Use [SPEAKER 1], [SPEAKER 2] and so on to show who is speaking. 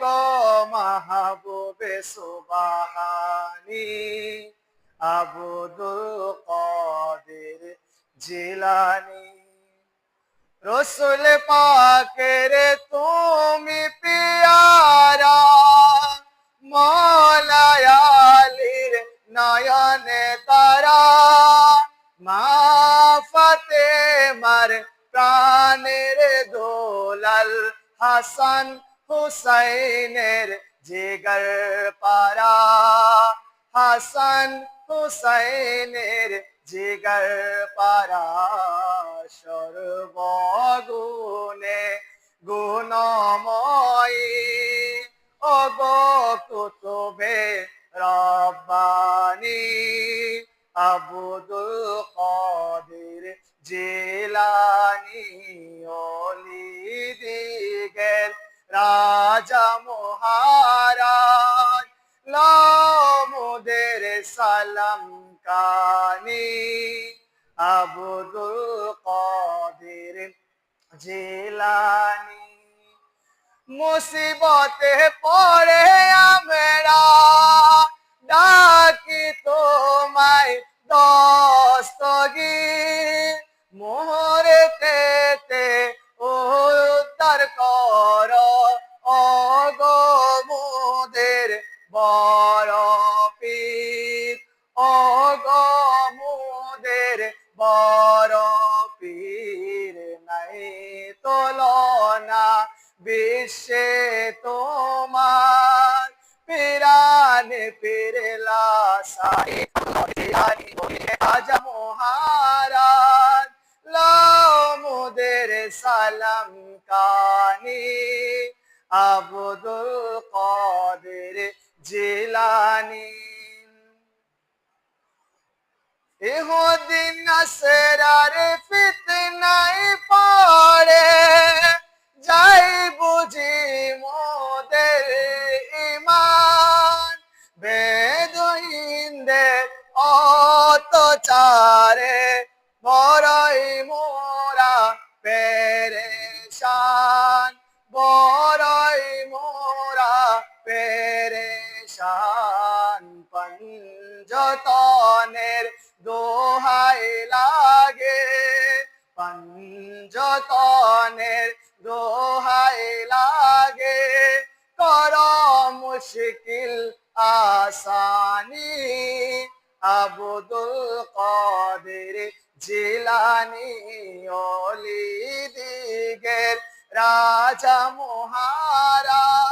[SPEAKER 1] গো মাহবুবে সুবহানী আব্দুল কাদের জিলানী। রসুল পাকের তুমি পিয়ারা, মওলাই আলীর নয়নে তারা, মা ফাতেমার প্রাণের দোলাল, হাসান হুসাইনের জিগার পারা, হাসান হুসাইনের জিগার পারা। সর্বগুণে গুণময়ী ওগো কুতুবে রব্বানী আব্দুল কাদের জিলানী। ওলি দিগের রাজা মহারাজ, লামুদের সালাম কানি আব্দুল কাদের জিলানী। মুসিবতে পড়ে আমরা ডাকি তোমায় দস্তগীর, মোহরেতে উদ্ধার করো ওগো মোদের বড় পীর, ওগো মোদের বড় পীর। নাই তুলনা বিশ্বে তোমার, পিরানে পিরলা সাই জিলানী রাজা মহারাজ, লামুদের সালাম কানি আব্দুল কাদের জিলানী। ইহুদিন নাসরার ফিতনায় পড়ে যাই বুঝি মোদের ঈমান, বেদুইনদের অত্যাচারে বড়ই মোরা পেরেশান, বড়ই মোরা পেরেশান। পঞ্জতনের দোহাই লাগে, পঞ্জতনের দোহাই লাগে, কর মুশকিল আসানি আব্দুল কাদের জিলানী। ওলি দিগের রাজা মহারাজ।